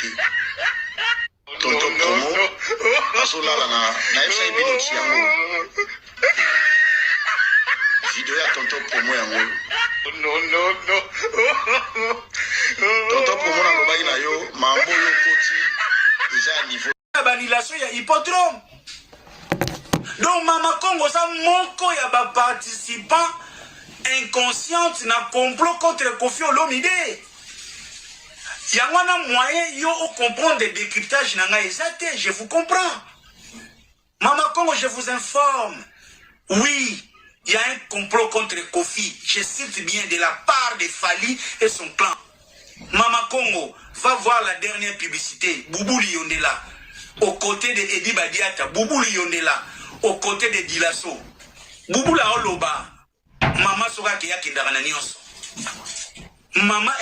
publicité. Tonton Promo, Asolala na FCI Binoxi yango. Vidéo ya Tonton Promo yango. Non. Tonton Promo na lobaki na yo, mambo yo koti, déjà à niveau. Banilation ya hippodrome. Donc Mama Congo ça moko ya ba participants inconsciente na complot contre Kofi Olomide. Yangwana moyen yo au comprendre des décryptages nanga exacté, je vous comprends. Mama Congo, je vous informe. Oui, il y a un complot contre Kofi. Je cite bien de la part de Fali et son clan. Mama Congo, va voir la dernière publicité. Boubou Liondela. Aux côtés de Edi Badiata. Boubou Liondela. Aux côtés de Dilasso. Boubou la Oloba. Mama Soga Keya Kindarana Nyonso. Maman,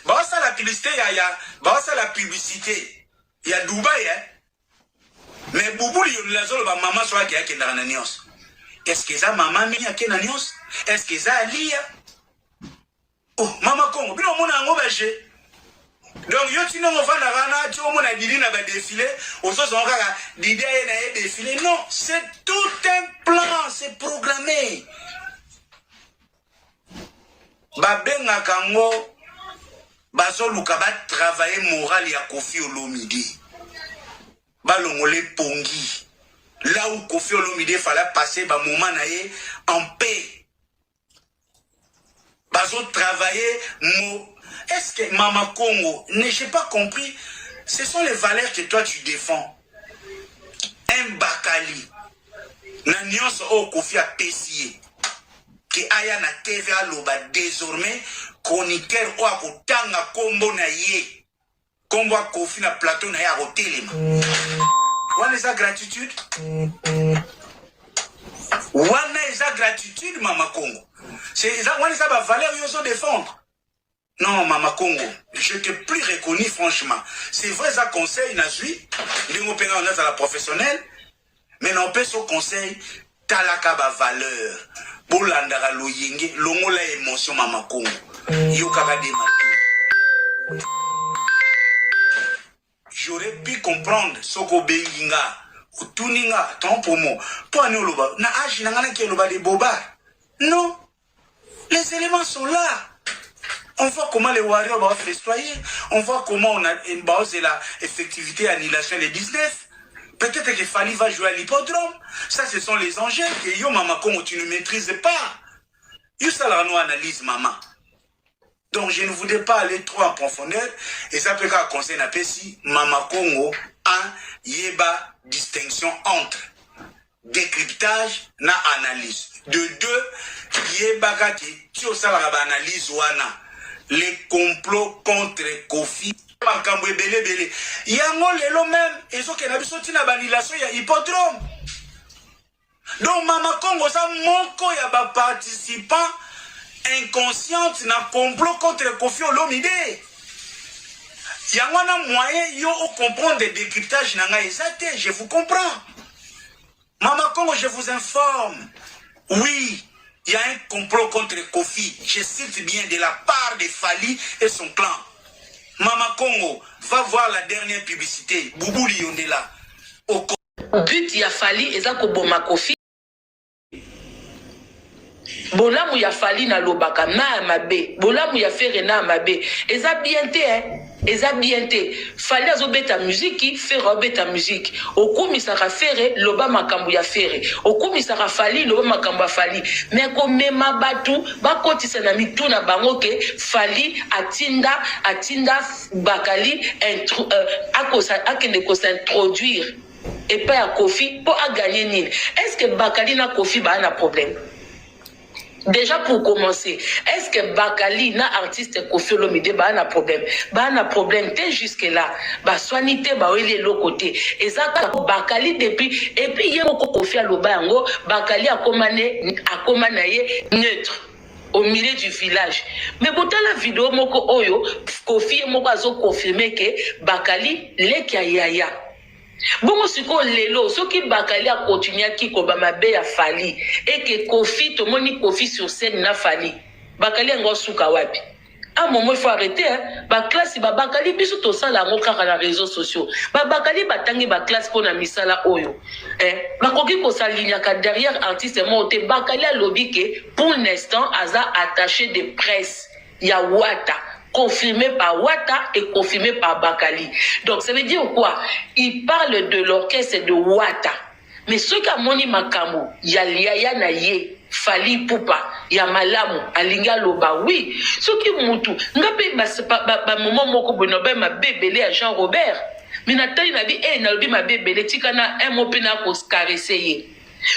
bah ça la publicité, la publicité. Il y a Dubaï, hein. Mais Boubou Liondela Zoloba, Mama Soga Keya Kindarana Nyonso. Est-ce que ça maman mia Kena Nyonso? Est-ce que ça Alia? Oh, Mama Congo, bien au monde en obége. Donc, yo tino mo fa na rana, tu mo na Didi na ba défilé, au so son kaka Didi na défilé. Non, c'est tout un plan, c'est programmé. Ba benga kango bazo luka ba travailler moral ya Kofi Olomide. Ba longole pongi. Là où Kofi Olomide fallait passer ba moment na ye en paix. Bazo travailler Est-ce que Mama Congo, n'ai-je pas compris? Ce sont les valeurs que toi tu défends. Un Bakali. Na nyonso o Kofi a pessier. Que aya na TVA loba désormais chroniqueur o akotanga kombo na ye. Kombo a Kofi na plateau na ye a rotelema. Wana eza gratitude? Wana eza gratitude Mama Congo. C'est ça wana eza ba valeur yo so défendre. Non, Mama Congo, je t'ai plus reconnu franchement. C'est vrai, ça conseil, Nazui, on a la professionnelle, mais non, pas son conseil, talaka ba valeur, bolandara lo yenge, longo la émotion, Mama Congo, yokara de matou. J'aurais pu comprendre ce qu'on béinga, ou tuninga, tant pour moi, pour nous loba, na agi nangana qui loba des bobards. Non, les éléments sont là. On voit comment les warriors vont festoyer. On voit comment on a une base de la effectivité annulation les 19. Peut-être que Fali va jouer à l'hippodrome. Ça, ce sont les enjeux que yo, Mama Congo, tu ne maîtrises pas. Yo, ça, la nous analyse, maman. Donc, je ne voudrais pas aller trop en profondeur. Et ça peut qu'à conseiller na pesi, Mama Congo, un yeba distinction entre décryptage na analyse. De deux, yeba kati, tu as ça la analyse wana. Les complots contre Kofi. Makambo ebele. Yango lelo même, ezo ke na biso tina banilation ya hippodrome. Donc Mama Congo ça moko ya ba participants inconsciente na complot contre Kofi Olomide. Yango na moyen yo au comprendre des décryptages nanga exacté, je vous comprends. Mama Congo, je vous informe. Oui, il y a un complot contre Kofi. Je cite bien de la part de Fali et son clan. Mama Congo, va voir la dernière publicité. Boubou Liondela. But ya Fali eza ko boma Kofi. Bolamu ya Fali na lobaka na mabe. Bolamu ya Fere na mabe. Eza bienté hein. Eza bienté. Fali azobeta musique, Fere obeta musique. Okumi saka Fere loba makambu ya Fere. Okumi saka Fali loba makambu ya Fali. Mais ko mema batu ba kotisa na mituna bango ke Fali atinda Bakali akende ko s'introduire et pas à Kofi pour gagner nil. Est-ce que Bakali na Kofi ba na problème? Déjà pour commencer, est-ce que Bakali na artiste Kofi Olomide ba na problème? Ba na problème te jusque là. Ba soinité ba wele l'autre côté. Et ça Bakali depuis et puis yé moko Kofi aloba yango Bakali a commandé neutre au milieu du village. Mais pour la vidéo moko oyo Kofi moko azo confirmer que Bakali le yaya. Bon, siko lelo, ce qui Bakali a continué à qui Kobamabe a Fali et que Kofi, tout le monde Kofi sur scène n'a Fali. Bakali a ngosouka wapi. À un moment, il faut arrêter. Ba classe, ba bakali biso to ça la moka na réseaux sociaux. Ba bakali batangi ba classe pour na misala oyo. Ba koki ko salinya ka derrière artiste monté bakali a lobby que pour l'instant aza attaché de presse. Ya Wata. Confirmé par Wata et confirmé par Bakali. Donc ça veut dire quoi? Il parle de l'orchestre de Wata. Mais ceux qui ont moni makambo, ya liaya na ye, Fali Poupa, ya malamu, alinga loba, oui. Ceux qui mutu, ngape ba moment moko bonobe ma bébélé à Jean Robert. Mais natali na bi na lobi ma bébélé tikana un mot pena ko caresser ye.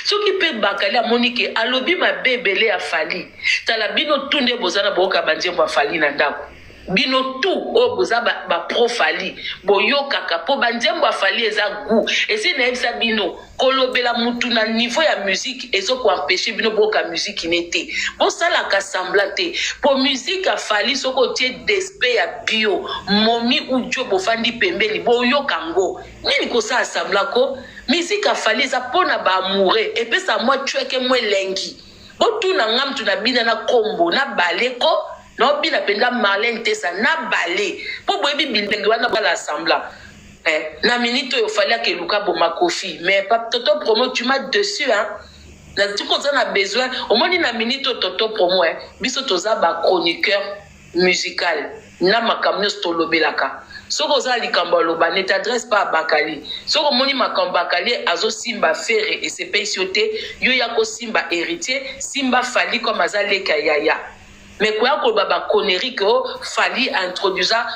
Ceux qui peuvent Bakali à Monique, à lobi ma bébélé à Fali. Talabino tunde bozana boka bandiembo a Fali na ndako. Bino tout o boza ba profali boyo kaka po bandiembo afali eza goût et c'est naebisa bino kolobela mutu na niveau ya musique ezo ko empêcher bino boka musique inete bon ça la kassemblate po musique afali soko tie despe ya bio momi ujo bofandi pembeli boyo kango nini ko ça assembla ko musique afali eza pona ba amoureux et puis ça moi tueke moi lengi bo tu na ngam tu na bina na kombo na baleko non, bien appelé Marlène Tessa, na balé. Pour boire bildengue, on a pas l'assemblée. Na minute, il fallait que Luka Boma Kofi. Mais pas Toto Promo, tu m'as dessus, hein. Tu qu'on a besoin. Au moins, na minute, Toto Promo, hein. Biso toza ba chroniqueur musical. Na makamyo stolobelaka. Soko za likambo loba ne t'adresse pas à Bakali. Soko moni makambo Bakali azo Simba Ferre et ses pays yo yako Simba héritier, Simba Fali comme azale kayaya. Mais quoi que baba connerie que Fali introduisa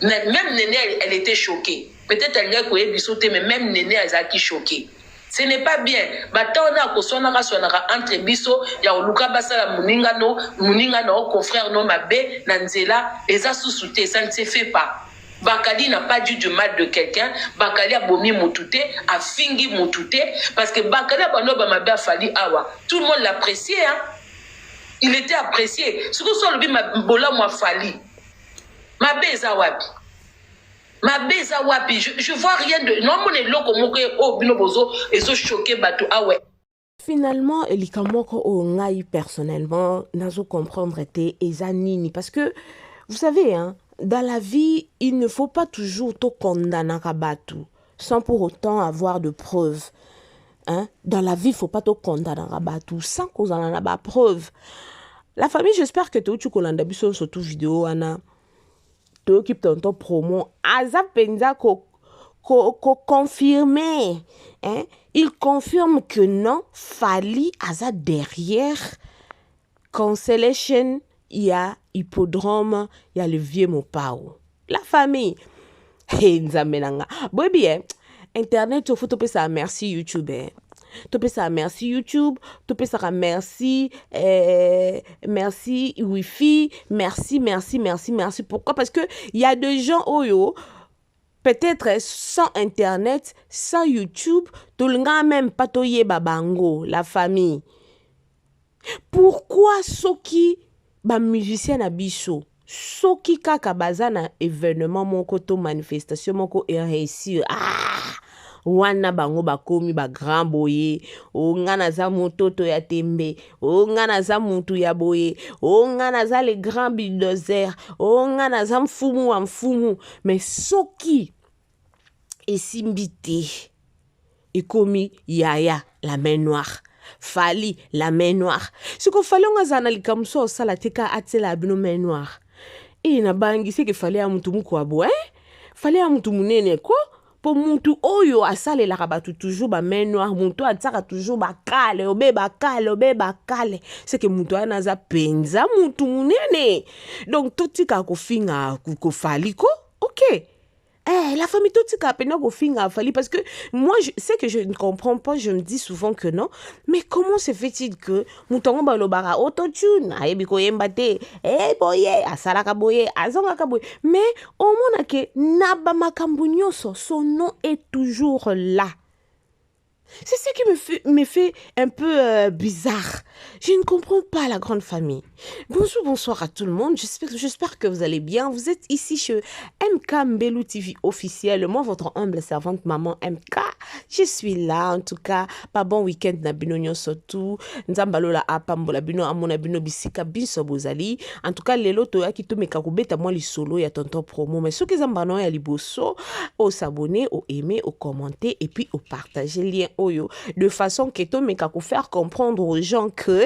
même Néné elle était choquée. Peut-être elle n'a pas eu mais même Néné elle a été choquée. Ce n'est pas bien. Bata on a kosonara sonara entre biso ya oluka basala muninga no confrère no mabe nanzela eza susute ça ne se fait pas. Bakali n'a pas dit du mal de quelqu'un. Bakali a bomi mutute, a fingi mutute parce que Bakali a bano ba mabe Fali awa. Tout le monde l'appréciait hein. Il était apprécié. Ce que soit le ma bola moi Fali. Ma beza wapi. Ma beza wapi. Je vois rien de. Non, mon est loco moke oh binobozo et so choqué batou ah ouais. Finalement, elikamoko o ngai personnellement nazo comprendre te ezanini parce que vous savez hein, dans la vie, il ne faut pas toujours to condamner batou sans pour autant avoir de preuves. Hein? Dans la vie, il ne faut pas te condamner à batou sans qu'on en ait pas preuve. La famille, j'espère que tu as vu sur toute vidéo, Anna. Tu occupes ton promo. Aza penza ko confirmé. Hein? Il confirme que non, Fali Aza derrière Constellation, il y a Hippodrome, il y a le vieux Mopao. La famille. Hey, nzamenanga. Bon bien. Internet, tu faut topé ça merci YouTube. Topé ça merci YouTube, topé ça merci merci Wi-Fi, merci. Pourquoi? Parce que il y a des gens oyo peut-être sans Internet, sans YouTube, tout le monde même pas toye babango, la famille. Pourquoi soki ba musicien na biso soki kaka bazana événement moko to manifestation moko et réussir wana bango bakomi ba grand boye o ngana za mototo ya tembe o ngana za mutu ya boye o ngana za les grands bulldozers o ngana za mfumu wa mfumu mais soki esimbité ekomi yaya la main noire Fali la main noire ce qu'on fallait on azana likamso sala teka atela bino main noire et na bangi c'est que fallait à mutu mko abo fallait à mutu munene quoi pour mutu oyo asale la rabatu toujours ba main noire mutu atsaka toujours ba kale c'est que mutu anaza penza mutu munene donc totika ko finga ko Fali ko OK. La famille tout ça peine go finga Fali parce que moi je sais que je ne comprends pas, je me dis souvent que non, mais comment se fait-il que mutongo balobara autotune ayebi ko yembate boye asala ka boye azonga ka boye mais au moins que naba makambu nyoso son nom est toujours là. C'est ce qui me fait un peu bizarre. Je ne comprends pas la grande famille. Bonjour, bonsoir à tout le monde. J'espère que vous allez bien. Vous êtes ici chez MK Mbelou TV officiel. Moi, votre humble servante maman MK. Je suis là, en tout cas. Pas bon week-end na bino nyonso tout. Nzambalo la apambola bino amona bino bisika biso bozali. En tout cas, lelo toya ki to meka kubeta moi li solo ya tonton promo. Mais ce que zambano ya liboso, au s'abonner, au aimer, au commenter et puis au partager lien oyo de façon que to meka ko faire comprendre aux gens que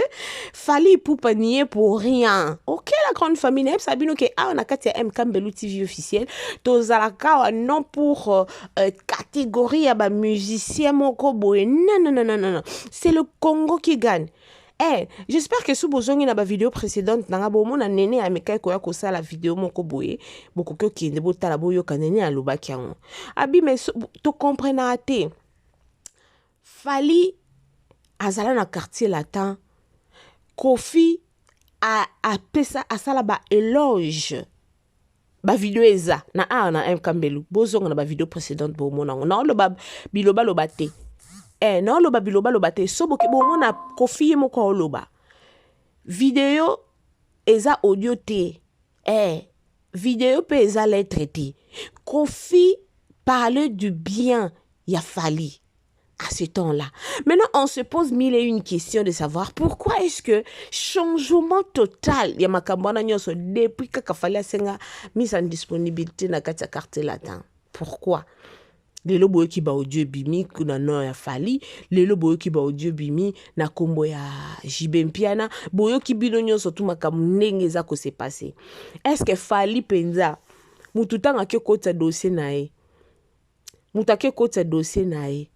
fallait poupa nier pour rien. OK, la grande famille n'a pas bino que on a kati ya MK Mbelou TV officiel. Tozalaka non pour catégorie ya ba musicien moko boye. Non. C'est le Congo qui gagne. Eh, j'espère que si vous avez une vidéo précédente, vous avez vu nene ameka ko ya ko sa la vidéo moko boye, boko ko ki ndebo tala boyo kanene aloba kiango. Abi mais to comprendre te. Fali azala na quartier latin. Kofi a pesa asala ba éloge. Ba vidéo eza na MK Mbelou. Bozonga na ba vidéo précédente bo mona. Na lo ba biloba lo bate. Non loba biloba lo bate. So boke bo mona Kofi moko loba. Vidéo eza audio te. Vidéo pe eza lettre te. Kofi parle du bien ya Fali. À ce temps-là. Maintenant, on se pose mille et une questions de savoir pourquoi est-ce que changement total ya makambana nyoso depuis que Fali a senga mise en disponibilité na kati ya carte latin. Pourquoi? Lelo boyo ki ba audio bimi kuna no ya Fali, lelo boyo ki ba audio bimi na kombo ya JB Mpiana, boyo ki bino nyoso tu makambo ndenge za ko se passer. Est-ce que Fali penza mutu tanga ke kota dossier nae? Mutake kota dossier nae.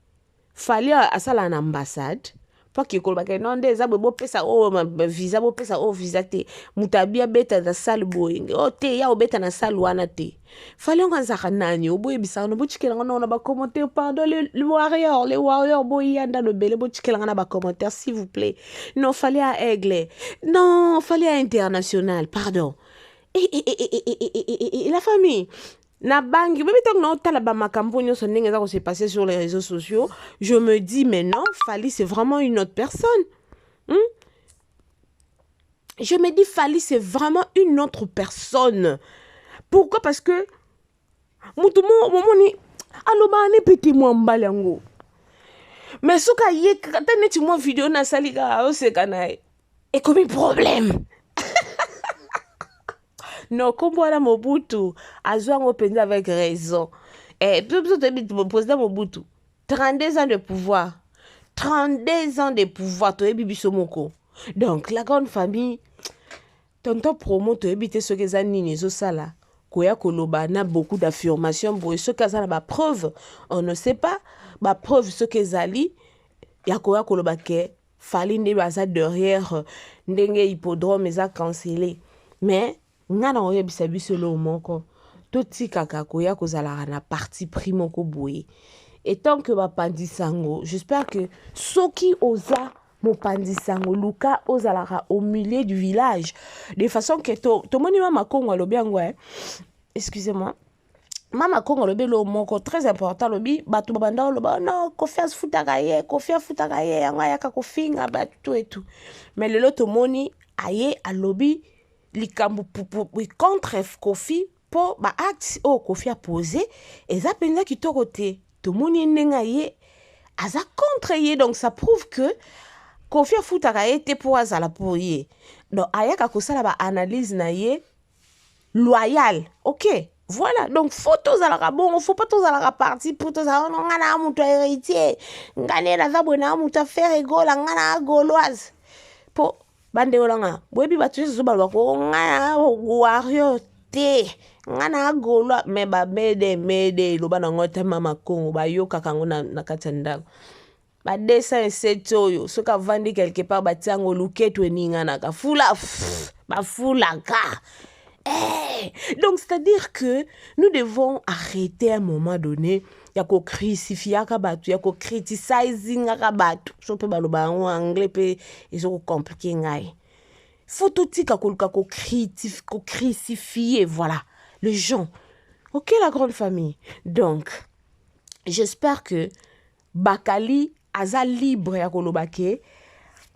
Fali asala na ambassade pa ki kolba ke non des abo pesa o visa bo pesa o visa te mutabia beta na salle boying o te ya obeta na salle wana te Fali nganza kanani oboye bisano bo chikela ngana na ba commentaire pardon les warriors boy anda no bele bo chikela ngana ba commentaire s'il vous plaît non Fali à aigle non Fali à international pardon et la famille na bangi bébé tant na otala ba makambo nyonso ndenge za ko se passer sur les réseaux sociaux je me dis mais non Fali c'est vraiment une autre personne je me dis Fali c'est vraiment une autre personne. Pourquoi? Parce que mutu momoni aloba ne pete mo mbalango mais soka ye kata neti mo vidéo na salika o se kanae et comme problème. Non, comme voilà Mobutu, à jouer penza avec raison. Et puis, président Mobutu, 32 ans de pouvoir. 32 ans de pouvoir, tu es bibiso moko. Donc, la grande famille, tonton promo, tu es bité ce que zani nizo sala. Koya koloba na beaucoup d'affirmations. Pour ce que ça n'a pas preuve, on ne sait pas. Ba preuve ce que zali, ya koya koloba ke, Fali ne baza derrière, ndenge hippodrome eza cancellé. Mais, ngana oye bisabiso lo moko toti kaka koya kozala na parti primo ko boye et tant que ba pandisango j'espère que soki oza mo pandisango luka ozala au milieu du village de façon que to moni mama kongo lo biango excusez-moi mama kongo lo belo moko très important lobi batu babanda lo ba non confiance futaka ye anga yaka kofinga batu et tout mais le loto moni aye alobi likambu contre Kofi pour ba acte o Kofi a posé et ça penza kitoko te to moni ndenga ye aza contre ye donc ça prouve que Kofi a futaka ye te pour azala pour ye donc ayaka ko sala ba analyse na ye loyal OK voilà donc photos à la bon faut pas tous à la partie pour tous à ngana muto héritier ngane la zabona muto faire égol ngana gauloise pour bande olanga boyebi batu yesu balwa ko ngana warrior te ngana golwa me ba mede loba na ngota mama kongo ba yoka kango na katanda ba dessin setoyo soka vandi quelque part ba tiango luketo ningana ka fula ba fula ka donc c'est-à-dire que nous devons arrêter à un moment donné ya ko crucifier ka batu ya ko criticizing ka batu so pe baloba en anglais pe eso compliqué ngai faut tout tika ko crucifier voilà les gens. OK la grande famille. Donc j'espère que Bakali aza libre ya koloba ke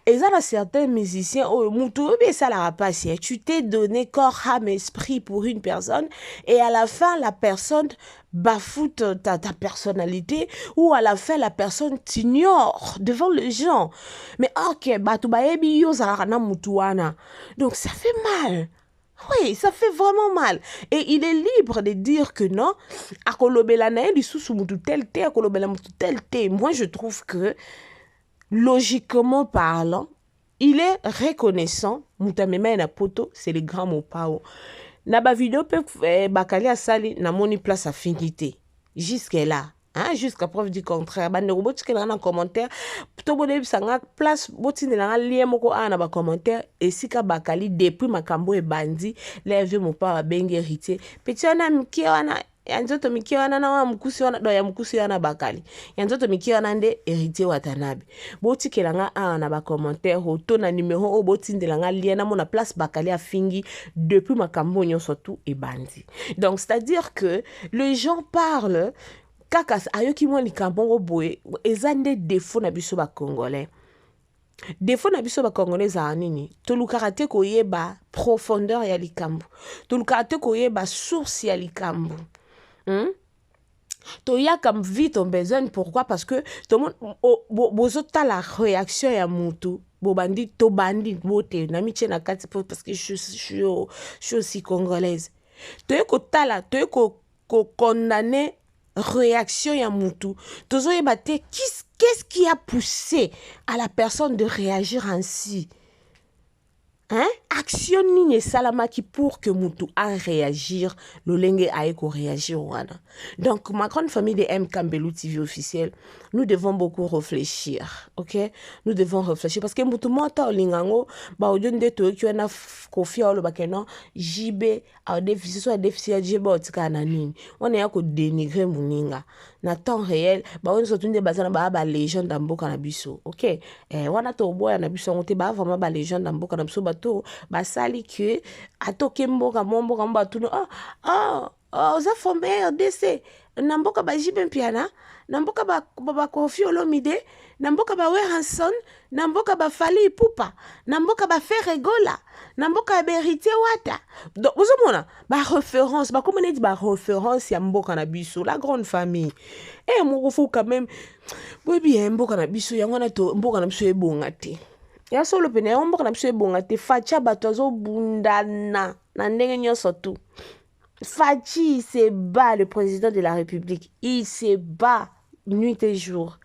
eza na certains musiciens oyo mutu oyo esalaka pasi tu t'es donné corps âme esprit pour une personne et à la fin la personne bafoue ta personnalité ou à la fin la personne t'ignore devant les gens mais ok bato bayebi yo ozalaka na mutu wana donc ça fait mal. Oui, ça fait vraiment mal. Et il est libre de dire que non, akolobela na ye lisusu mutu tel te, akolobela mutu tel te. Moi, je trouve que, logiquement parlant, il est reconnaissant. Muta mema na poto, c'est le grand Mopao. Na ba vidéo pe bakali asali na moni place affinité. Jusque là. Hein, jusqu'à preuve du contraire. Bande robot qui en commentaire. To bode sanga place boti na lien moko ana ba commentaire et sika bakali depuis makambo e bandi lève mon papa bengi héritier. Petit ana miki wana yanzoto miki wana na wa mkusi wana do ya mkusi wana bakali. Yanzoto miki wana nde héritier watanabe. Boti kelanga ana ba commentaire hoto na numéro o boti ndelanga lien na mona place bakali afingi depuis makambo nyonso tout e bandi. Donc c'est-à-dire que les gens parlent kaka ayoki mwa likambo boye eza nde défaut na biso ba congolais. Défaut na biso ba congolais za nini? Tolukaka te koyeba profondeur ya likambo. Tolukaka te koyeba source ya likambo. Toya comme vite on besoin pourquoi parce que tout le monde bozota la réaction ya mutu bobandi to bandi bote na miche na kati parce que je suis aussi congolaise. Toye ko tala toye ko condamner réaction ya mutu tozo yebate qu'est-ce qui a poussé à la personne de réagir ainsi. Hein? Action nini salamaki pour que mutu a réagir le lenge aeko réagir wana. Donc ma grande famille de M Kambelu TV officiel, nous devons beaucoup réfléchir, ok? Nous devons réfléchir parce que mutu mota olingango ba odionde to ki wana kofia olo bakeno jibe a déficit soit déficit jibe otika na nini. On est ko dénigrer muninga. Na temps réel ba on sotunde bazana ba légende d'amboka na biso, ok? Wana to boya na biso ngote ba vraiment ba légende d'amboka na biso bato basali que atoke mboka momboka mbatu oza fombe RDC na mboka ba jibe mpiana na mboka ba Koffi Olomide na mboka ba Weranson na mboka ba Fally Ipupa na mboka ba Ferregola na mboka ba Héritier Wata. Donc vous mona ba référence ba comment dit ba référence ya mboka na biso la grande famille et mo faut quand même oui bien mboka na biso yango na to mboka na biso ebonga te. Ya solo pene ya mboka na biso ebonga te facha bato azobundana na ndenge nyonso tu. Fachi il se bat le président de la République, il se bat nuit et jour.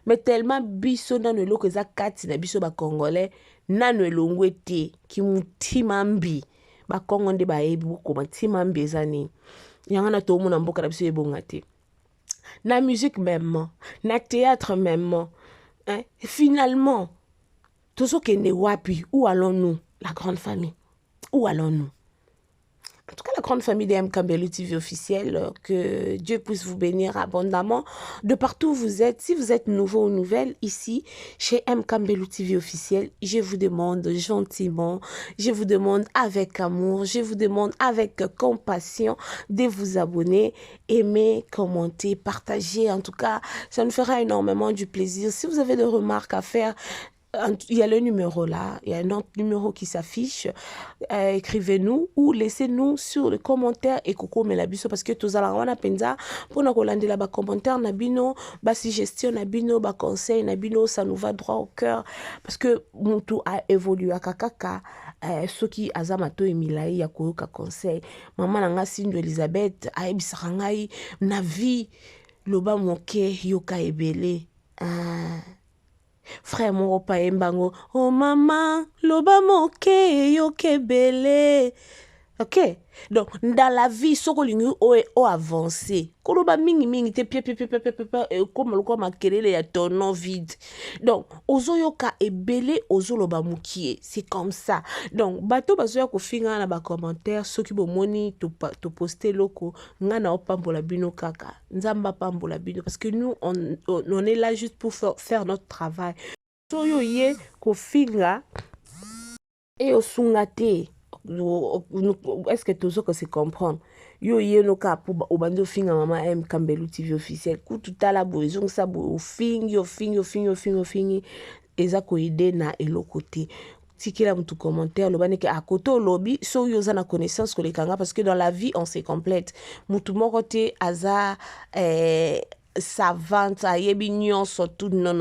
Mais tellement biso na no loko za kati na biso ba congolais na no elongwe te ki mutima mbi ba Congo nde ba yebi ko mutima mbi ezani. Yanga na to mona mboka na biso ebonga te. Na musique même, na théâtre même. Hein? Finalement tozokende wapi? Où allons-nous, la grande famille? Où allons-nous? En tout cas, la grande famille de M Kambelu TV officiel, que Dieu puisse vous bénir abondamment de partout où vous êtes. Si vous êtes nouveau ou nouvelle ici, chez M Kambelu TV officiel, je vous demande gentiment, je vous demande avec amour, je vous demande avec compassion de vous abonner, aimer, commenter, partager. En tout cas, ça nous fera énormément du plaisir. Si vous avez des remarques à faire, il y a le numéro là, il y a un autre numéro qui s'affiche. Écrivez-nous ou laissez-nous sur le commentaire et coucou melabiso parce que tous allons wana penza pour nous collander là bas commentaire nabino, bas suggestion nabino, bas conseil nabino, ça nous va droit au cœur parce que mon tout a évolué à kakaka. Ceux qui azamato emilai ya koyoka conseil. Maman nanga Sindo Elisabeth a ebisarangai na vie loba moke yoka ebele. Frère mon pa embango oh maman loba moke yo kebele. Ok, donc dans la vie soko lingi o avancé koloba mingi te pie comme le comme kelele ya tono vide. Donc ozoyoka ebele ozoloba mukie, c'est comme ça. Donc bato bazoya ko finga na ba commentaire soki bomoni to poster loko ngana opambola bino kaka nzamba pambola bino parce que nous on est là juste pour faire notre travail. Soyo ye ko finga et osungate. est-ce que tu que c'est comprendre? Yo no ka pour obando finga mama M Kambelu TV officiel tout à la boison ça bo fingi eza ko aider na eloko-te. Tikila mutu commentaire lobane ke akoto lobby so yoza na connaissance ko lekanga parce que dans la vie on se complète. Mutu moko te aza savante ayebi nyonso tout non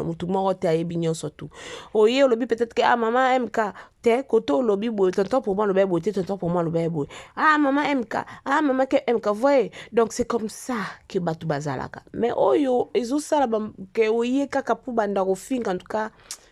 mutu moko te ayebi nyonso tout. Oye lobby peut-être que maman MK te koto lobby boy tonton pour moi le boy tonton pour moi le boy. Maman MK maman ke MK voyez. Donc c'est comme ça que batu bazalaka. Mais oyo ezo sala ke oye kaka pour banda ko finga en tout cas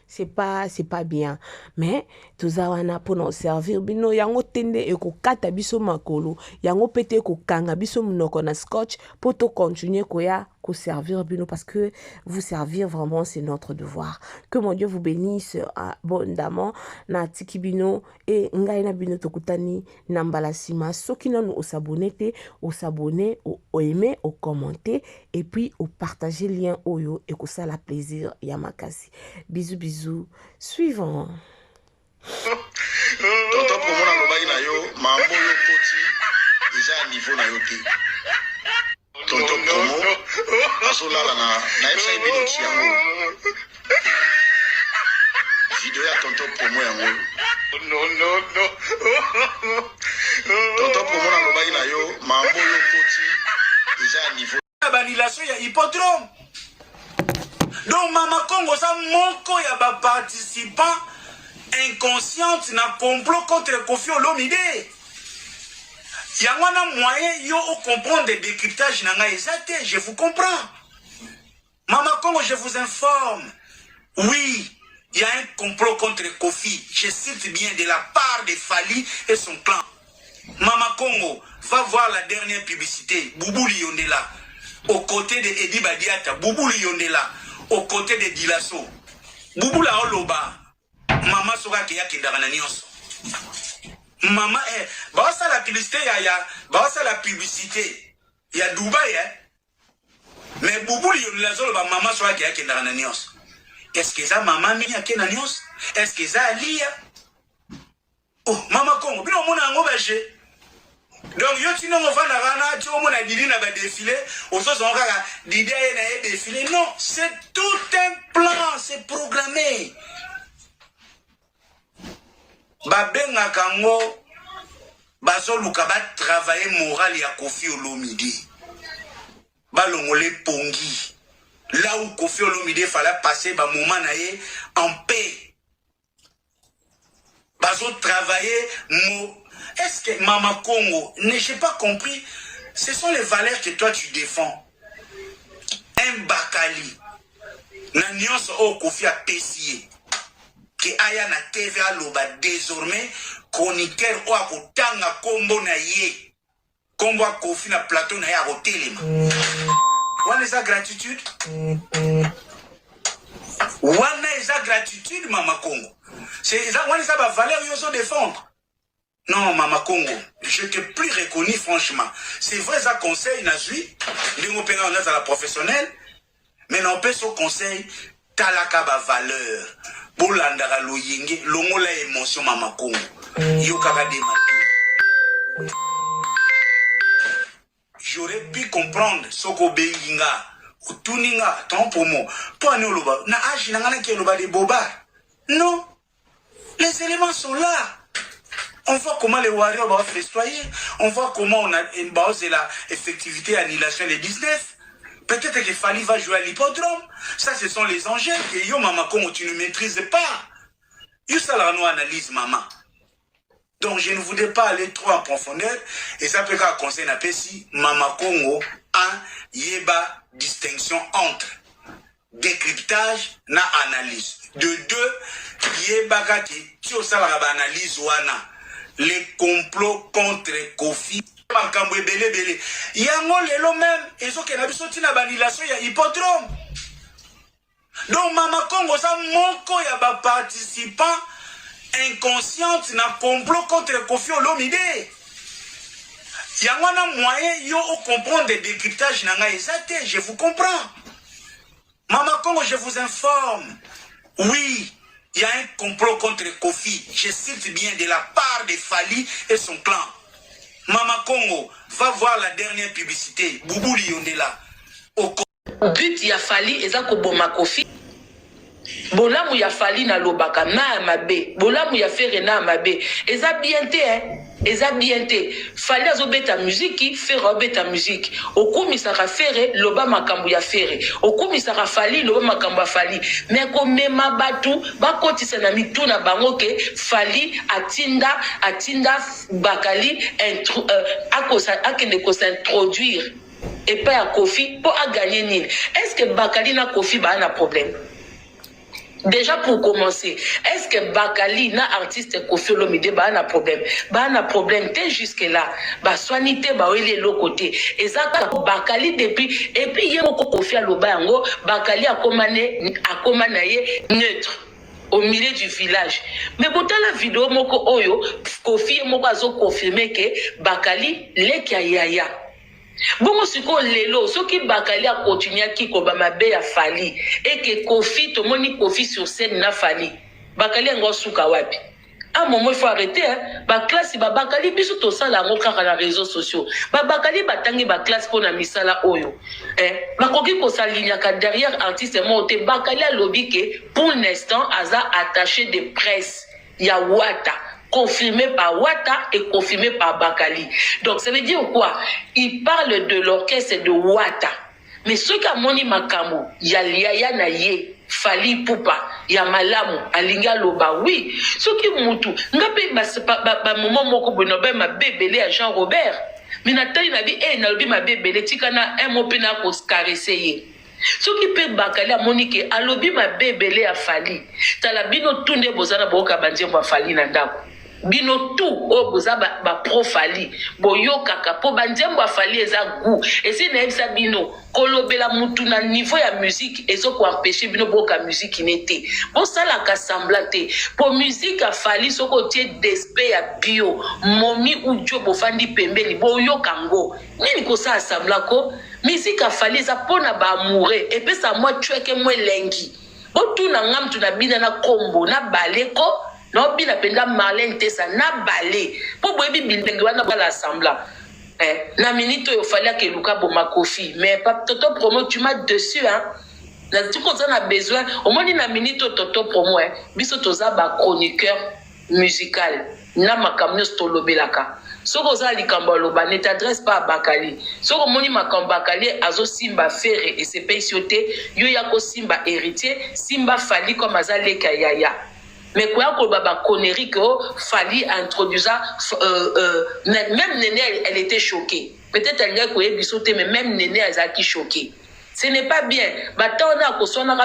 c'est pas bien. Mais tozawana pour nous servir bino yango tende eko kata biso makolo yango pete ko kanga biso munoko na scotch pour to continuer koya ko servir bino parce que vous servir vraiment c'est notre devoir. Que mon Dieu vous bénisse abondamment na tikibino et ngai na bino tokutani na mbalasima soki nanu osabonete osabonner o aimer o commenter et puis o partager lien oyo et que ça la plaisir ya makasi. Bisous suivant. Tonton pour moi lobaki na yo mambo yo koti déjà niveau na yo te. Tonton Promo asolala na epsa ebino tiango. Video ya Tonton Promo yango. Non. Tonton Promo na lobaki na yo mambo yo koti déjà niveau. Banilation ya hippodrome. Donc Mama Congo ça moko ya ba participant inconsciente na complot contre Koffi Olomide. Yangwana moyen yo au comprendre des décryptages nanga exact, je vous comprends. Mama Congo, je vous informe. Oui, il y a un complot contre Koffi. Je cite bien de la part de Fally et son clan. Mama Congo, va voir la dernière publicité. Boubou Yondela. Aux côtés de Edi Badiata. Boubou Yondela. Aux côtés de Dilasso. Boubou la Oloba. Mama Soga Keya Kendana Nyonso. Maman, bah ça la publicité, bah ça la publicité. Il y a Dubaï, mais Boubou Yondela Zoloba Mama Soga Keya Kendana Nyonso. Est-ce que ça maman mia Kendana Nyonso? Est-ce que ça Alia? Oh, Mama Congo, bino mona ngo baje. Donc yo tino ngo vana rana, tu mona didi na ba défilé, au sens on kaka didi na défilé. Non, c'est tout un plan, c'est programmé. Babenga kango bazoluka ba travailler moral ya Koffi Olomide. Balongole pongi. Là où Koffi Olomide fallait passer ba moment naé en paix. Bazo travailler est-ce que Mama Congo, n'ai-je pas compris? Ce sont les valeurs que toi tu défends. Un bakali. Na nyonso o Koffi a pessier. Que aya na TV aloba désormais chroniqueur o akotanga kombo na ye. Kombo a Koffi na plateau na ye akotelema. Wana eza gratitude? Wana eza gratitude Mama Congo. C'est wana eza ba valeur yo so défendre. Non, Mama Congo, je t'ai plus reconnu franchement. C'est vrai, ça conseil, Nazui, on est à la professionnelle, mais non, pas ce conseil, talaka ba valeur, bolandara lo yenge, longo la émotion, Mama Congo, yokaka de matou. J'aurais pu comprendre ce que Beyinga, ou Tuninga, tant pour moi, pour nous, na agi nangana ki loba de boba. Non, les éléments sont là. On voit comment les warriors vont festoyer. On voit comment on a une base de la effectivité, annulation des 19. Peut-être que Fally va jouer à l'hippodrome. Ça, ce sont les enjeux que yo, Mama Congo, tu ne maîtrises pas. Yo, ça, là, nous analyse, maman. Donc, je ne voudrais pas aller trop en profondeur. Et ça peut qu'à conseiller un peu si Mama Congo a yeba distinction entre décryptage na analyse. De deux, yeba kati, tu as ça, la analyse wana. Les complots contre Koffi. Yango lelo même, ils ont qu'un abisoti na banilation ya hippodrome. Donc Mama Congo ça moko ya ba participant inconsciente na complot contre Koffi Olomide. Yango na moyen yo au comprendre des décryptages nanga exact, je vous comprends. Mama Congo, je vous informe. Oui. Il y a un complot contre Kofi, je cite bien, de la part de Fali et son clan. Mama Congo, va voir la dernière publicité. Boubou Liondela. But ya Fali eza koboma Kofi. Bolamu ya Fali na lobaka na mabe. Bolamu ya Fere na mabe. Eza bien te, hein. Eza bien te. Fali azobeta musique, Fere obeta musique. Okumi saka Fere loba makambu ya Fere. Okumi saka Fali loba makambu ya Fali. Mais ko mema batu bakotisa na mituna bango ke Fali atinda Bakali akende ko s'introduire et pas à Kofi pour gagner nil. Est-ce que Bakali na Kofi ba un problème? Déjà pour commencer, est-ce que Bakali na artiste Kofi Olomide ba un problème? Ba un problème te jusque là. Ba soinité ba wele l'autre côté. Et ça Bakali depuis et puis yé moko Kofi aloba yango Bakali a commandé neutre au milieu du village. Mais pour la vidéo moko oyo Kofi moko azo confirmer que Bakali leki yaya. Bon, siko lelo, ce qui Bakali a continué à qui Kobama Be a Fali et que Kofi, tout le monde Kofi sur scène n'a Fali. Bakali a un souka wapi. À un moment, il faut arrêter. Ba classe, Bakali, biso to ça la moka dans les réseaux sociaux. Bakali batangi ba classe pour na misala oyo. Bakoki ko sa ligne ka derrière artiste monté Bakali a lobby que pour l'instant, Aza attaché de presse. Ya Wata. Confirmé par Wata et confirmé par Bakali. Donc ça veut dire quoi? Il parle de l'orchestre de Wata. Mais ceux qui ont moni Makamu, il y a Liaya Naye, Fali Poupa, il y a Malamu, Alinga Loba, oui. Ceux qui moutou, ngabe ba moment moko bonobe ma bébélé à Jean Robert. Mais Nathalie n'a dit, eh, n'a dit ma bébélé, tikana un mot pena ko caresser. Ce qui peut Bakali à Monique, à lobby ma bébélé à Fali. Talabino tunde bozana boka bandie mwa Fali nandako. Bino tout o boza ba pro Fali boyo kaka po banzembo Fali eza goût et c'est na bino kolobela mutu na niveau ya musique ezo ko empêcher bino boka musique inete bon ça la kassemblate pour musique a Fali soko tie d'esprit ya bio momi ujo bofandi pembeli boyo kango nini ko ça assembla ko musique a Fali za pona ba amoureux et puis ça moi tueke moi lengi botu na ngam tu na bina na kombo na baleko. Non, bien appelé Marlène Tessa, na balé. Pour boebi bildengi wana ba l'assemblée. Na minute il fallait que Luka boma Kofi, mais pas toto promo tu m'as dessus hein. Na tu qu'on a besoin, au moins na minute toto promo hein. Biso toza ba chroniqueur musical. Na makamyo stolobelaka. Soko za likambo loba ne t'adresse pas à Bakali. Soko moni makambo Bakali azo Simba Fere et c'est paysoté, yo yako Simba héritier, Simba Fali comme azale kayaya. Mais quoi que baba connerie que Fali introduisa même Néné elle était choquée. Peut-être elle n'a pas sauté mais même Néné elle a été choquée. Ce n'est pas bien. Batona ko sonara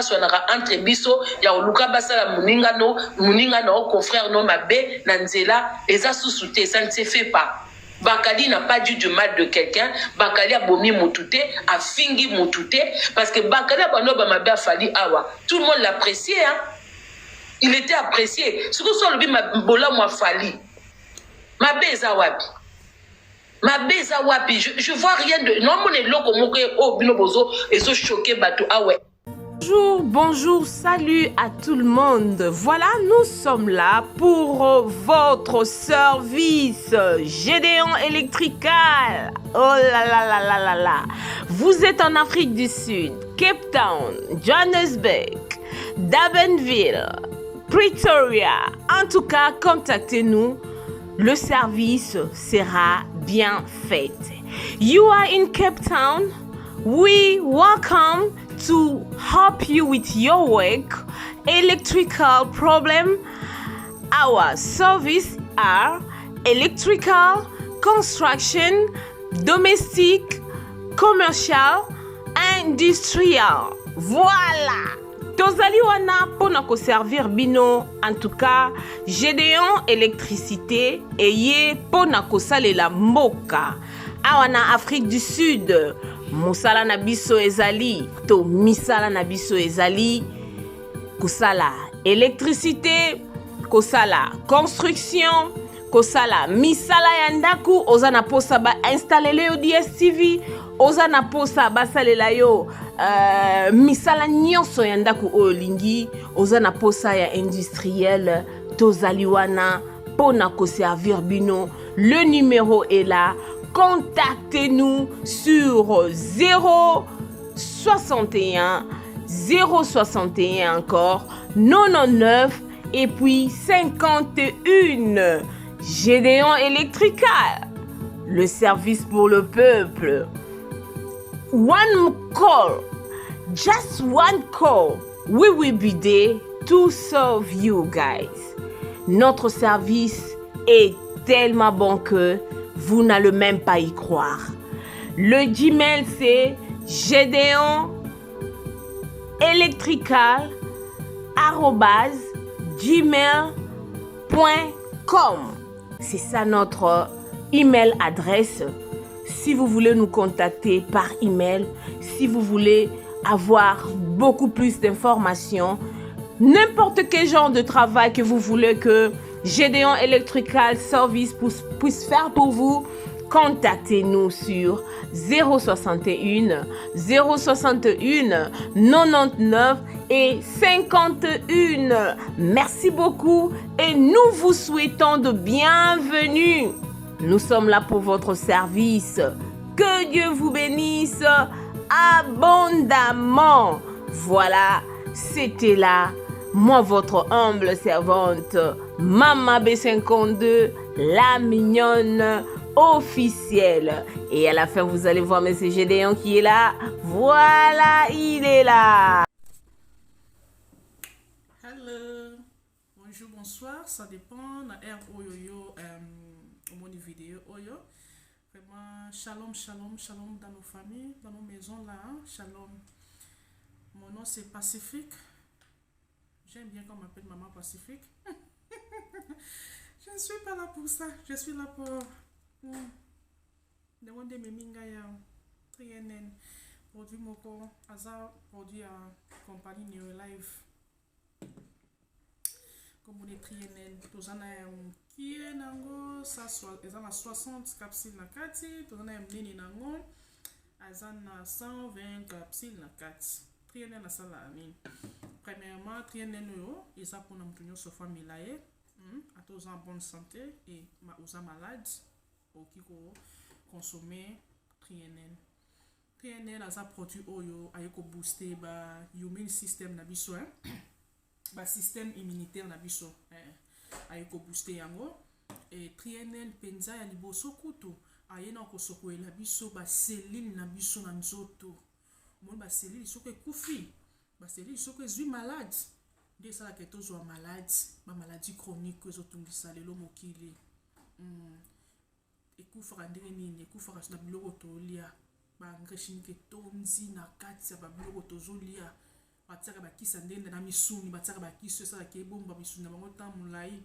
entre biso ya oluka basala muninga no confrère no mabe nanzela eza susute ça ne se fait pas. Bakali n'a pas dit du mal de quelqu'un. Bakali a bomi motute, a fingi motute parce que Bakali a bano ba mabe Fali awa. Tout le monde l'appréciait hein. Il était apprécié. Ce que soit le bibola moi Fali. Ma beza wapi. Ma beza wapi. Je vois rien de. Non, mon élo comme oh binobozo et so choqué bateau. Ah ouais. Bonjour, salut à tout le monde. Voilà, nous sommes là pour votre service Gédéon Electrical. Oh là là là là là là. Vous êtes en Afrique du Sud, Cape Town, Johannesburg, Durbanville, Pretoria. En tout cas, contactez-nous. Le service sera bien fait. You are in Cape Town. We welcome to help you with your work, electrical problem. Our service are electrical, construction, domestic, commercial, industrial. Voilà. Tozali wana pona ko servir bino en tout cas Gédéon électricité eye pona ko salela mboka awana Afrique du Sud musala na biso ezali to misala na biso ezali kusala électricité kosala construction kosala misala ya ndaku oza na posa ba installer le DSTV oza na posa basalela yo misala nyonso ya ndako oyo olingi oza na posa ya industriel tozali wana pona koservir bino. Le numéro est là. Contactez-nous sur 061 061 encore 99 et puis 51. Gédéon Electrical, le service pour le peuple. One call, just one call, we will be there to serve you guys. Notre service est tellement bon que vous n'allez même pas y croire. Le Gmail c'est gedeonelectrical@gmail.com. C'est ça notre email adresse. Si vous voulez nous contacter par email, si vous voulez avoir beaucoup plus d'informations, n'importe quel genre de travail que vous voulez que Gédéon Electrical Service puisse faire pour vous, contactez-nous sur 061 061 99 et 51. Merci beaucoup et nous vous souhaitons de bienvenue. Nous sommes là pour votre service. Que Dieu vous bénisse abondamment. Voilà, c'était là, moi votre humble servante, Mama B52, la mignonne officielle. Et à la fin, vous allez voir M. Gédéon qui est là. Voilà, il est là. Hello, bonjour, bonsoir, ça dépend de l'air oyoyo au moni vidéo oyo. Vraiment, shalom, shalom, shalom dans nos familles, dans nos maisons là, hein? Shalom. Mon nom c'est Pacifique. J'aime bien qu'on m'appelle Maman Pacifique. Je ne suis pas là pour ça. Je suis là pour demander mes mingaya trienen produit moko azar produit à compagnie Neo Life. Comme on est trienen, tous en a qui est nango ça soit ils ont 60 capsules na kati, tous en a mini nango azan 120 capsules na kati. Trienen na sala amin. Premièrement, trienen yo, ils a pour nous tenir sur famille là à tous en bonne santé et aux malades au qui consommer trienen. Trienen as a produit oyo ayeko booster ba immune system na biso ba système immunitaire na biso ayeko booster yango et trienen penza ya liboso kutu ayena ko sokoela biso ba cellule na biso na nzoto. Mon ba cellule soko ekufi, ba cellule soko ezwi malade. Nde sala ke tozwa malade, ba maladie chronique ezotungisa lelo mokili. Ekufaka ndenge nini, ekufaka na biloko tolia, ba engrais chimique tonzi na kati ya ba biloko tozolia. Batiaka bakisa ndenge na misuni, batiaka bakisi sala ke bomba misuni na bango temps molai.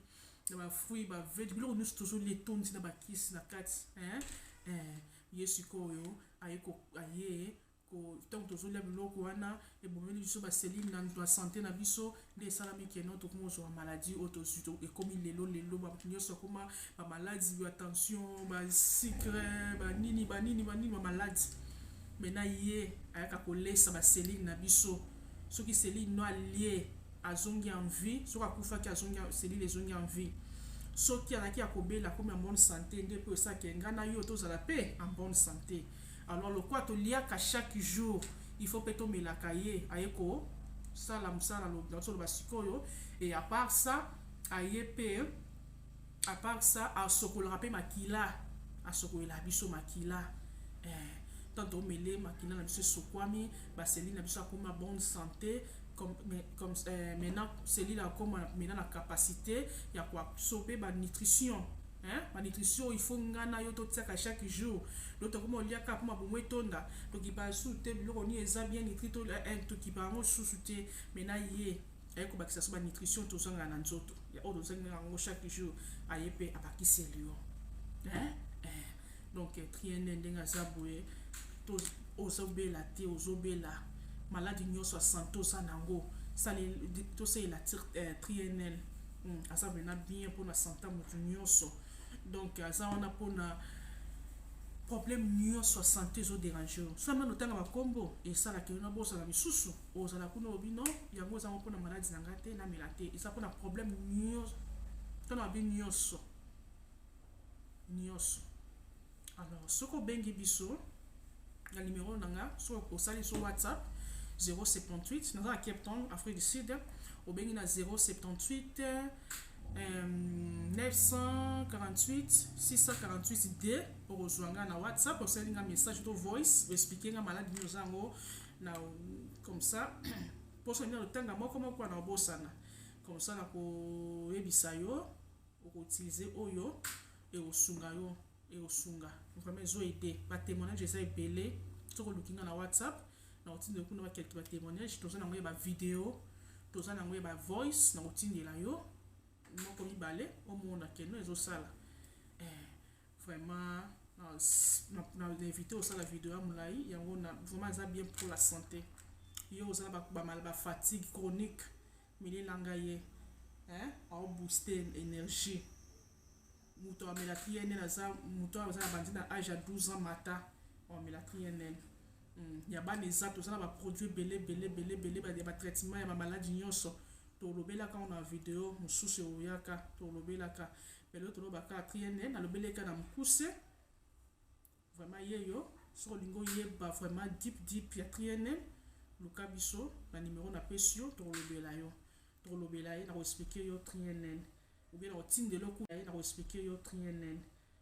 Na ba fruits, ba veg, biloko nyonso tozolia tonzi na bakisi na kati, Yesu koyo ayeko aye ko tant tozolia biloko wana e bomeli biso ba cellule na santé na biso nde salami ke notre komozo wa maladie autosuto e komi lelo ba nyonso koma ba maladie ya tension ba sucre ba nini ba maladie mena ye ayaka kolesa ba cellule na biso soki cellule no allié azongi en vie soki akufa ki azongi cellule ezongi en vie soki alaki akobela komi en bonne santé nde pe ça ke ngana yo tozala pe en bonne santé. Alors le quoi to liaka chaque jour il faut peto melakaye ayeko sala musala lo dans le basikoyo et à part ça ayepe à part ça a sokola pe makila a sokola biso makila tant on mêler makila na biso sokwami ba cellule na biso akoma bonne santé comme maintenant cellule akoma maintenant la capacité ya quoi soper ba nutrition. Ma nutrition il faut ngana yo totiaka chaque jour l'autre comme on liaka pour ma bomo etonda donc il pas souté biloko ni eza bien nutri to to ki ba ngo souté mena ye ayeko bakisa so ba nutrition to zanga na nzoto ya odo zanga ngo chaque jour ayepe abakisi lio donc trienne ndenga zabwe to ozobela te ozobela maladi nyonso santo sanango ça to c'est la trienne asa bena bien pour na santé moto nyonso. Donc ça on a pour na problème nyonso santé ezoderange yo so amana otanga bakombo esalaka yo na bosala misusu ozala kuna obi non yango ezango mpona maladi na nga te namela te eza mpona problème nyonso mpona babi nyonso alors soki obengi biso na numéro na nga soki osali so whatsapp 078 naza na Cape Town Afrique du Sud obengi na 078 948 648 D okozwanga na WhatsApp osalinga message to voice expliquer maladi nyozango na comme ça poso ina lotanga moko na obosana comme ça na ko yebisa yo oko utiliser oyo et osunga yo et osunga vraiment zo aider ba témoignage eza ebele soko lukinga na WhatsApp na otinde kuna ba quelques témoignages toza na ngoye ba vidéo toza na ngoye ba voice na otindela yo moko mibale omona keno ezosala vraiment na invité osala vidéo ya molai yango na vraiment eza bien pour la santé yo ozala ba fatigue chronique milelanga ye au booster énergie muto amela TNN aza muto aza bandi na âge à 12 ans mata amela TNN ya bana eza tozala ba produit belé ba traitement ya ba maladie nyonso tolobelaka na video mosusu oyaka tolobelaka pelo tolobaka TNN alobeleka na mukuse vraiment yeyo so lingo yeba vraiment deep ya TNN luka biso na numéro na pesio tolobela yo na expliquer yo TNN ou bien otindelo ku na expliquer yo TNN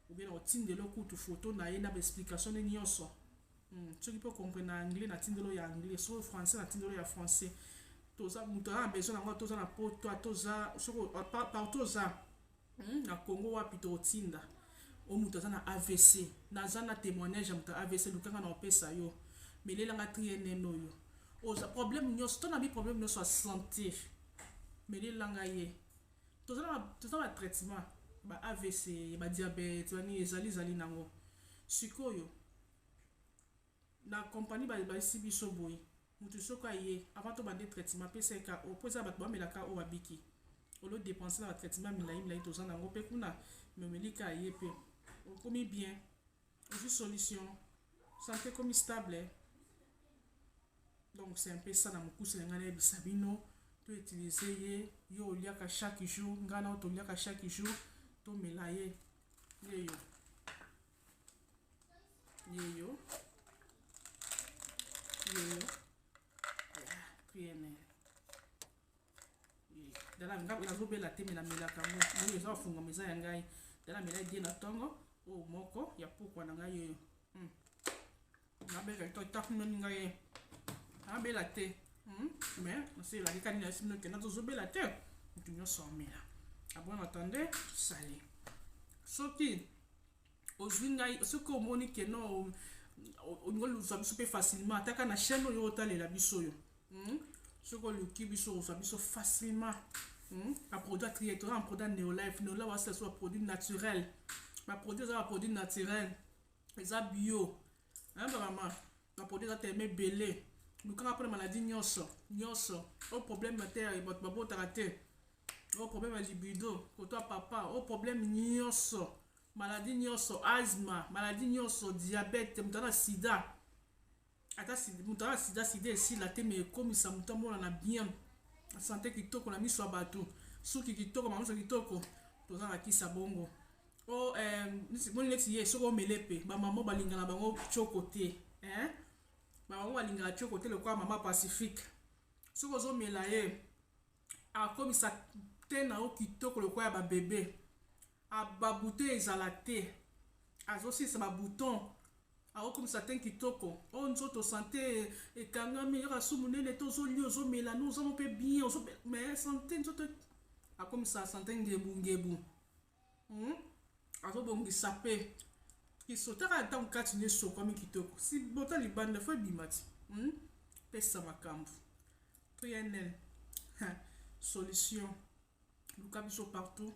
ou bien otindelo ku tu photo na ye na explication ni nyonso soki po comprendre na anglais na tindelo ya anglais so français na tindelo ya français toza muto a besoin nango toza na poto toza soko partout toza na Congo wapi totinda o muto za na AVC na za na témoignage ya muto AVC lukanga na opesa yo melelanga TNN oyo oza problème nyonso to na bi problème nyonso ya santé melelanga ye toza na traitement ba AVC ba diabète bani ezali nango sikoyo na compagnie ba sibiso boy mutu soko aye avant to bande traitement PCK opoza bat ba melaka o babiki o lo dépenser na traitement milai toza nango pe kuna memelika aye pe o komi bien o solution santé comme stable donc c'est un peu ça na mukuse ngana bisabino to utiliser ye yo liaka chaque jour ngana to liaka chaque jour to melaye yeyo TNN dala ngaba nazobela te mela melaka ngo ngo eza funga meza ya ngai dala mela die na tongo o moko ya pokwa na ngai yeyo ngabela to takno ngai abela te mais c'est la likani na simno ke na zobela te mutunyo somela abon attendez sali soki ozingai soko moni ke no ngolu zabiso pe facilement ataka na chaîne yo talela biso yo soko luki biso zabiso facilement a produit triétor en produit Neolife Neolife c'est un produit naturel ma produit ça produit naturel eza bio maman ma produit ça t'aimer belé lukanga pour maladie nyonso au problème terre bot babota raté au problème ya libido koto papa au problème nyonso maladie nyonso asthme maladie nyonso diabète mutana sida ata mutana sida esi la te me komisa mutamona na bien santé kitoko na miso bato suki kitoko mamuso kitoko toza na kisa bongo o moni lexi ye soko melepe ba maman balinga na bango chokote maman balinga chokote le kwa mama Pacifique soko zo melaye a komisa te na o kitoko le kwa ya ba bébé a ba bouton ezala te azosisa ba bouton a comme ça ten kitoko on nzoto santé e kangami ya sumunene tozo li ozo mela nous on peut bien ozo mais santé nzoto a comme ça santé ngebu azo bongi sapé ki sotaka tant katine so comme kitoko si bota libanda fo bimati pesa makambu TNN solution lukabiso partout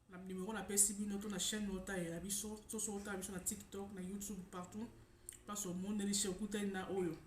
la numéro na PCB notre na chaîne nota et la biso so so ta biso na TikTok na YouTube partout parce au monde ni chez okuta na oyo